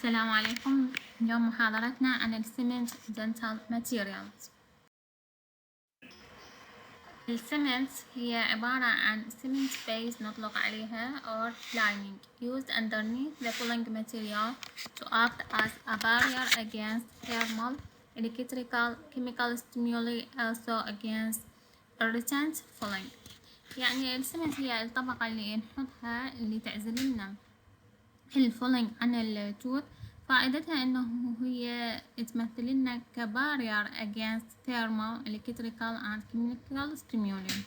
السلام عليكم. اليوم محاضرتنا عن السمنت dental materials. السمنت هي عبارة عن cement base نطلق عليها or lining used underneath the filling material to act as a barrier against thermal, electrical, chemical stimuli, also against irritant filling. يعني السمنت هي الطبقة اللي نحطها اللي تعزل لنا الفولينج عن التوث. فائدتها انه هي تمثل لنا كبارير against thermal, electrical and chemical stimuli.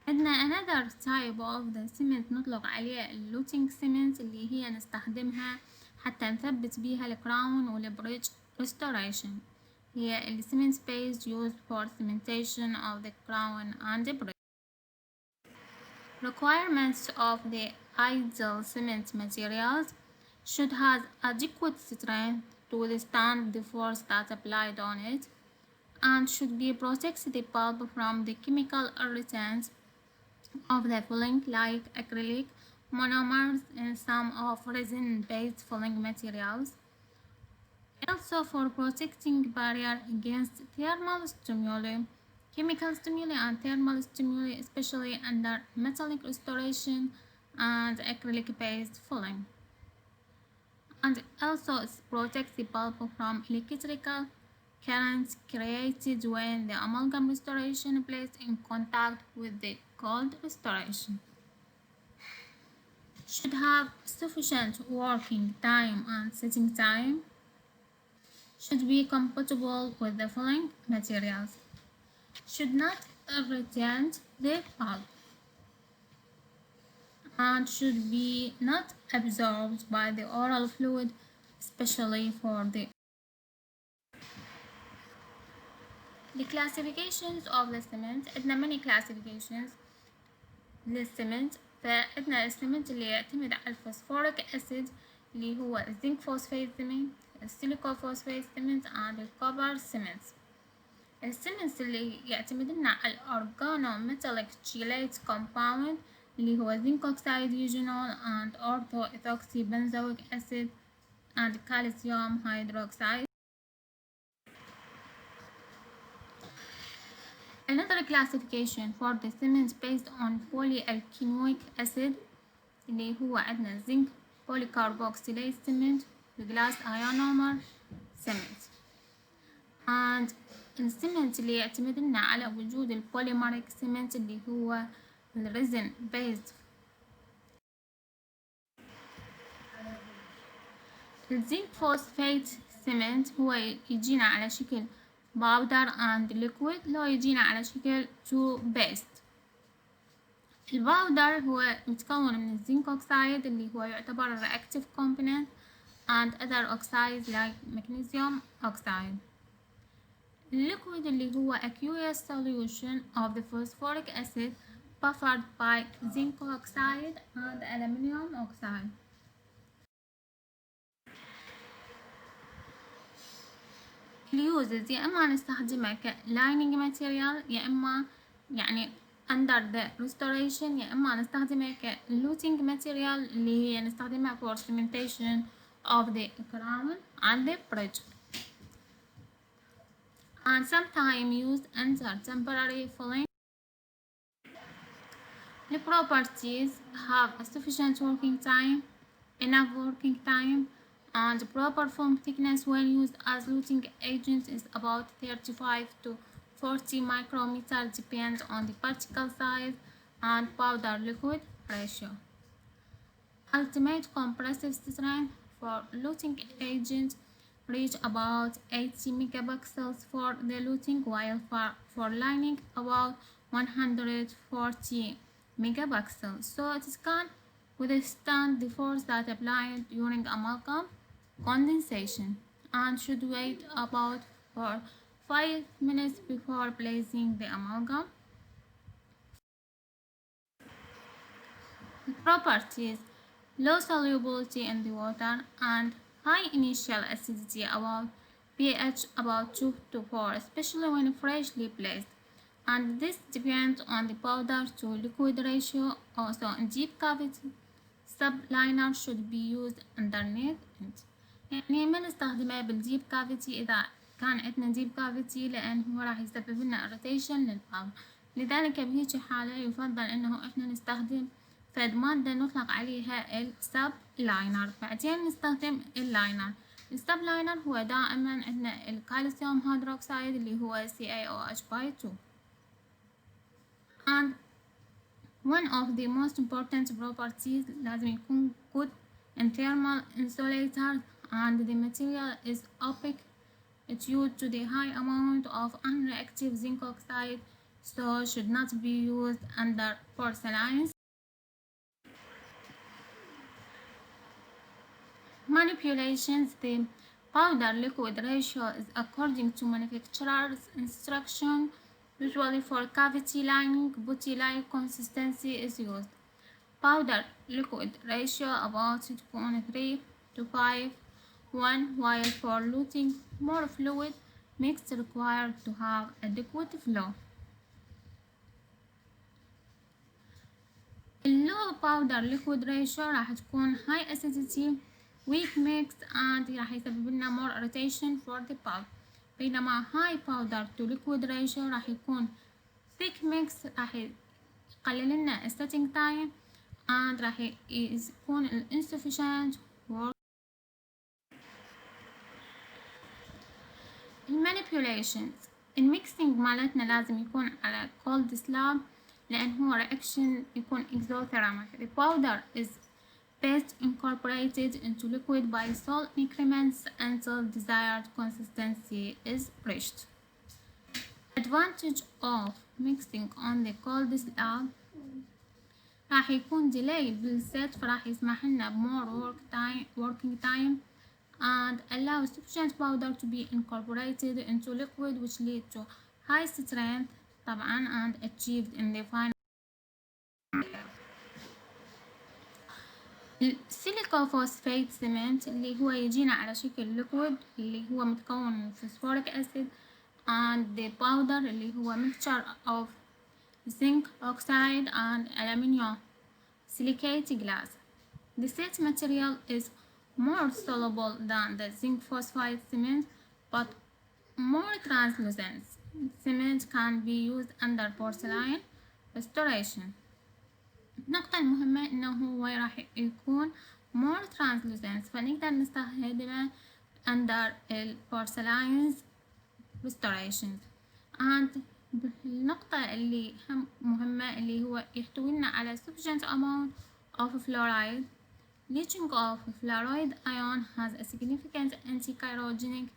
عندنا another type of the cement نطلق عليه اللوتينج cement اللي هي نستخدمها حتى نثبت بيها الكراون والبريدج restoration. هي ال cement base used for cementation of the crown and the bridge. Requirements of the ideal cement materials should have adequate strength to withstand the force that applied on it and should be protect the pulp from the chemical irritants of the filling like acrylic monomers and some of resin-based filling materials. Also for protecting barrier against thermal stimuli, chemical stimuli and thermal stimuli, especially under metallic restoration and acrylic-based filling. And also it protects the pulp from electrical currents created when the amalgam restoration placed in contact with the cold restoration. Should have sufficient working time and setting time. Should be compatible with the filling materials. Should not irritate the pulp and should be not absorbed by the oral fluid, especially for the classifications of the cement. عندنا many classifications للسمنت. فعندنا السمنت اللي يعتمد على الفوسفوريك أسيد اللي هو الزنك فوسفات سمنت، السيليكو فوسفات سمنت and الكوبر سمنت. السمنت اللي يعتمد لنا على الأورجانو ميتاليك تشيليت كومباوند اللي هو zinc oxide eugenol and ortho ethoxy benzoic acid and calcium hydroxide. Another classification for the cement based on polyalkenoic acid اللي هو عندنا zinc polycarboxylate cement glass ionomer cement. and السمنت اللي يعتمد لنا على وجود البوليمريك cement اللي هو الريزن based. الزنك فوسفات سمنت هو يجينا على شكل باودر and liquid، لو يجينا على شكل two based. الباودر هو متكون من الزنك اوكسايد اللي هو يعتبر reactive component and other oxides like magnesium oxide. الليكويد اللي هو aqueous solution of the phosphoric acid buffered by zinc oxide and aluminum oxide. اليوزز يا إما نستخدمها كلايننج ماتيريال يا إما يعني under the restoration يا إما نستخدمها كلوتينج ماتيريال اللي هي نستخدمها for cementation of the crown and the bridge and sometimes used under temporary filling. The properties have a sufficient working time, enough working time, and proper foam thickness when used as luting agent is about 35 to 40 micrometers depends on the particle size and powder liquid ratio. Ultimate compressive strength for luting agent reach about 80 megapixels for the luting, while for lining about 140 megapixels, so it can withstand the force that applied during amalgam condensation and should wait about for 5 minutes before placing the amalgam. Properties: low solubility in the water and high initial acidity, about pH about 2 to 4, especially when freshly placed, and this depends on the powder to liquid ratio. Also in deep cavity subliner should be used underneath it. يعني ما نستخدمها بالديب كافيتي إذا كان عندنا deep cavity، لأن هو راح يسبب لنا irritation للباول. لذلك بهيجي حالة يفضل إنه إحنا نستخدم فد مادة نطلق عليها السبلاينر. بعدين نستخدم اللاينر. السبلاينر هو دائما عندنا الكالسيوم هيدروكسيد اللي هو CaOH2. and one of the most important properties لازم يكون good in thermal insulator and the material is opaque due to the high amount of unreactive zinc oxide, so should not be used under porcelains. Manipulations. The powder liquid ratio is according to manufacturer's instruction. Usually for cavity lining, putty-like consistency is used. Powder liquid ratio about 3 to 5 1, while for luting more fluid mix required to have adequate flow. اللو powder liquid ratio راح تكون high acidity weak mix and راح يسبب لنا more irritation for the pulp، بينما high powder to liquid ratio راح يكون thick mix راح يقلل لنا setting time and راح يكون insufficient work. manipulations. الميكسينج مالتنا لازم يكون على cold slab لأن هو reaction يكون exothermic. The powder is best incorporated into liquid by salt increments until desired consistency is reached. Advantage of mixing on the cold slab راح يكون delay بالset، فراح يسمح لنا more working time and allow sufficient powder to be incorporated into liquid which lead to high strength طبعا and achieved in the final. السيليكا فوسفات سيمنت اللي هو يجينا على شكل liquid اللي هو متكون من phosphoric acid and the powder اللي هو mixture of zinc oxide and aluminium silicate glass. The set material is more soluble than the zinc phosphide cement but more translucent. Cement can be used under porcelain restoration. النقطة المهمة إنه هو راح يكون more translucent، فنقدر نستخدمه under porcelain restoration. and النقطة اللي هم مهمة اللي هو يحتوينا على sufficient amount of fluoride. Leaching of fluoride ion has a significant anti-chirogenic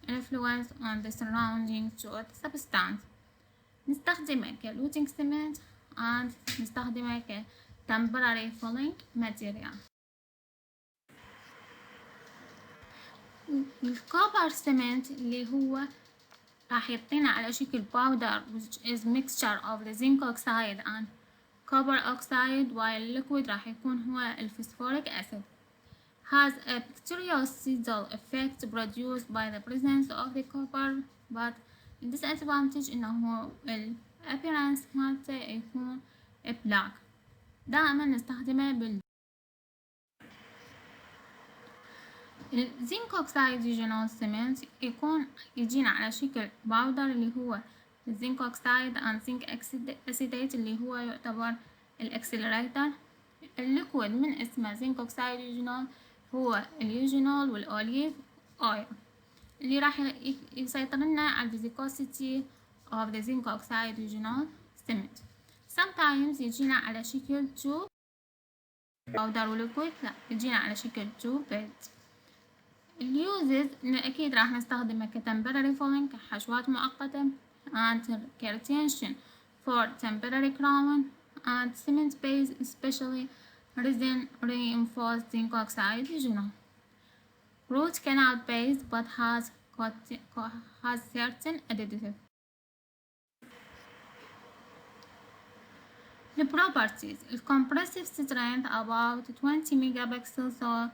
influence on the surrounding substance. نستخدمه كلوتينج cement and نستخدمه ك temporary filling material. الكوبر سيمنت اللي هو راح يعطينا على شكل powder which is mixture of the zinc oxide and copper oxide while liquid راح يكون هو الفسفوريك acid. has a bactericidal effect produced by the presence of the copper but disadvantage إنه appearance مالته يكون black. دائما نستخدمه الزنك اوكسايد ريجينال سيمنت يكون يجينا على شكل باودر اللي هو الزنك اوكسايد and zinc acetate اللي هو يعتبر الاكسلريتر. الليكويد من اسمه زنك اوكسايد ريجينال هو اليوجينول والاوليف اويل اللي راح يسيطر لنا على الفيزيكوسيتي of the zinc oxide regional cement. sometimes يجينا على شكل tube باودر وليكويد، لا يجينا على شكل tube bed. اليوزز أكيد راح نستخدمه كtemporary filling كحشوات مؤقتة and retention for temporary crown and cement base especially resin reinforced zinc oxide regional. root canal base but has certain additive. The properties. The compressive strength about 20 megapixels, so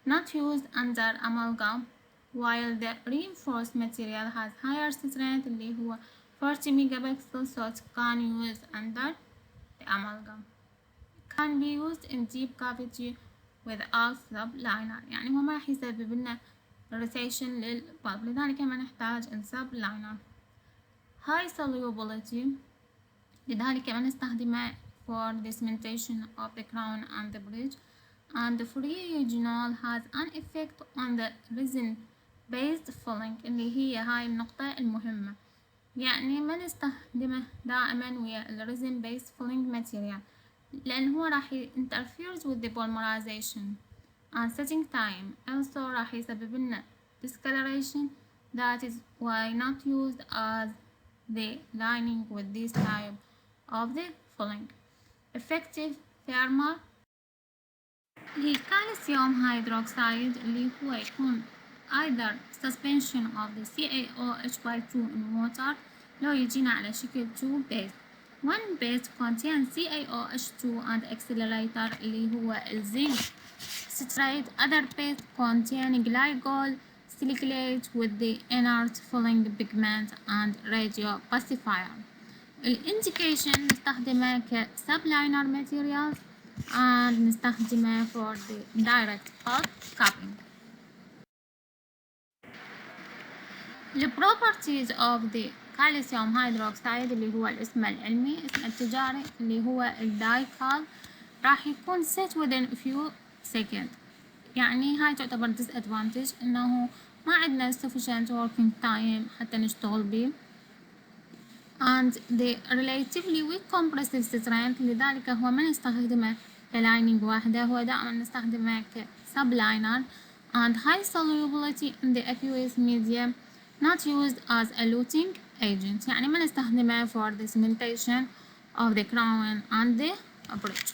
not used under amalgam, while the reinforced material has higher strength اللي هو 40 megapixels, so it can use under the amalgam. Can be used in deep cavity without subliner، يعني هو ما راح يسبب لنا irritation للبلب، لذلك ما نحتاج السبلاينر. high solubility، لذلك ما نستخدمه for the cementation of the crown and the bridge. and the free regional has an effect on the resin based filling، اللي هي هاي النقطة المهمة، يعني ما نستخدمه دائما ويا ال resin based filling material لأن هو راح interferes with the polymerization and setting time. also راح يسبب لنا discoloration. that is why not used as the lining with this type of the filling. effective thermal للكالسيوم هيدروكسيد اللي هو يكون either suspension of the CaOH by 2 in water، لو يجينا على شكل 2 base. one base contains CaOH2 and accelerator اللي هو الزنك ستريت. other base contain glycol silicate with the inert filling pigment and radio pacifier. الانديكيشن نستخدمه كسبلاينر materials and نستخدمه for the direct pulp cupping. The properties of the calcium hydroxide اللي هو الاسم العلمي، اسم التجاري اللي هو الدايكال، راح يكون set within a few seconds، يعني هاي تعتبر disadvantage انه ما عندنا sufficient working time حتى نشتغل بيه. and the relatively weak compressive strength، لذلك هو ما نستخدمه كلايننج واحدة، هو دائما نستخدمه كسبلاينر. and high solubility in the aqueous medium not used as a luting agent، يعني ما نستخدمه for the cementation of the crown and the bridge.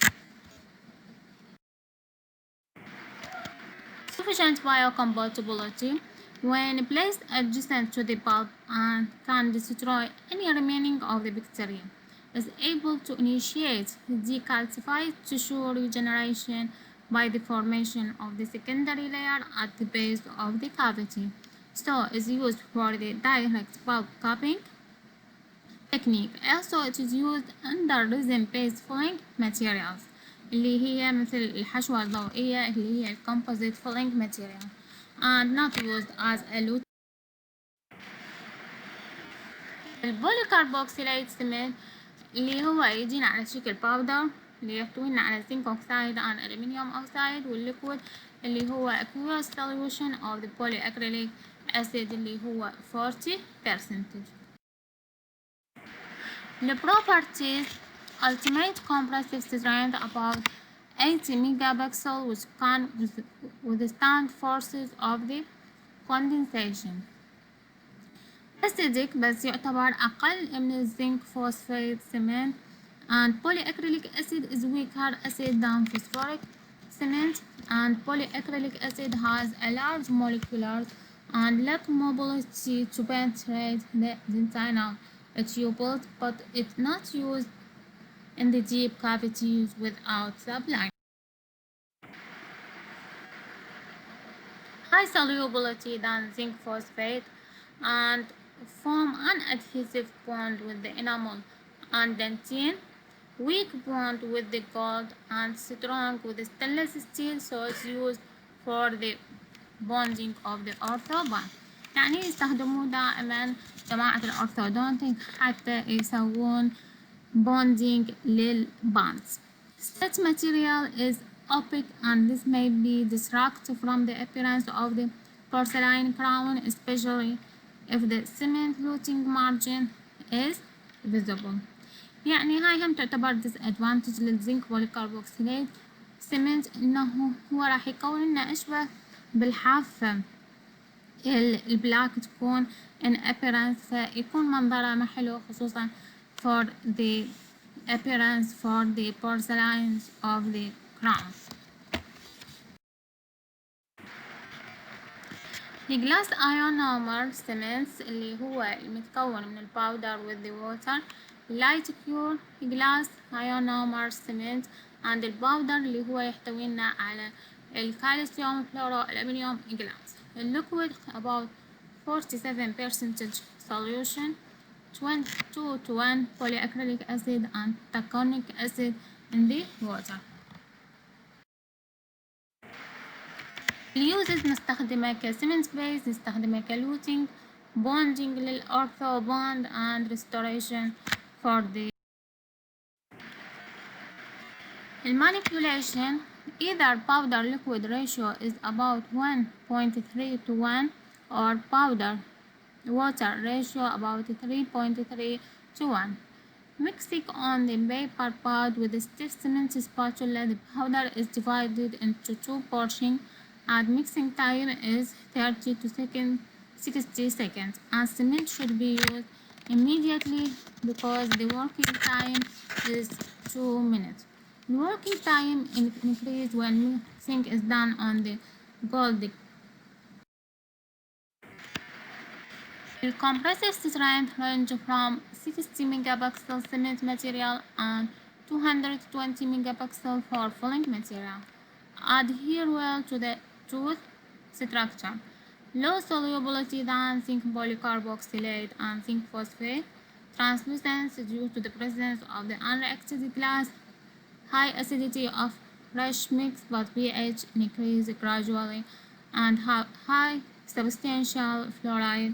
sufficient biocompatibility when placed adjacent to the pulp and can destroy any remaining of the bacteria, is able to initiate decalcified tissue regeneration by the formation of the secondary layer at the base of the cavity. so is used for the direct pulp cupping technique. also it is used under resin based filling materials اللي هي مثل الحشوة الضوئية اللي هي composite filling material and not used as a luting. البوليكربوكسيليت سمنت اللي هو يجينا على شكل باودر اللي يحتوينا على زنك اوكسايد and aluminium oxide، والليكويد اللي هو aqueous solution of the polyacrylic acid اللي هو 40%. The properties: ultimate compressive strength about 80 megapixel which can withstand forces of the condensation. acidic بس يعتبر أقل من الزنك phosphate cement. and polyacrylic acid is weaker acid than phosphoric cement, and polyacrylic acid has a large molecular and lack mobility to penetrate the dentinal tubes, but it's not used in the deep cavities without sublime. high solubility than zinc phosphate and form an adhesive bond with the enamel and dentine, weak bond with the gold and strong with the stainless steel, so it's used for the bonding of the orthobond. يعني يستخدموه دائما جماعة الأورثودونتيك حتى يسوون bonding للبانز. such material is opaque and this may be disruptive from the appearance of the porcelain crown, especially if the cement luting margin is visible. يعني هاي هم تعتبر disadvantage للزنك والكربوكسيليت سمنت، انه هو راح يكون لنا اشبه بالحافة البلاك تكون in appearance، فيكون منظره ما حلو خصوصا for the appearance for the porcelains of the crowns. الجلاس ionomer cements اللي هو المتكون من الباودر with the water، light pure glass ionomer cement and الباودر اللي هو يحتوينا على الكالسيوم فلورو الألمنيوم glass. liquid about 47% solution 2 to 1 polyacrylic acid and taconic acid in the water. اليوزز نستخدمها كسيمنت بيز، نستخدمها كلوتينج، bonding للأورثو bond and restoration for the manipulation. Either powder liquid ratio is about 1.3 to 1 or powder water ratio about 3.3 to 1. Mixing on the paper pad with a stiff cement spatula, the powder is divided into two portions and mixing time is 30 to 60 seconds, and cement should be used immediately because the working time is 2 minutes. The working time increases when mixing is done on the gold. The compressive strength range from 60 megapixel cement material and 220 megapixel for filling material. Adhere well to the tooth structure. Low solubility than zinc polycarboxylate and zinc phosphate. Translucence due to the presence of the unreacted glass. High acidity of fresh mix but pH increase gradually, and high substantial fluoride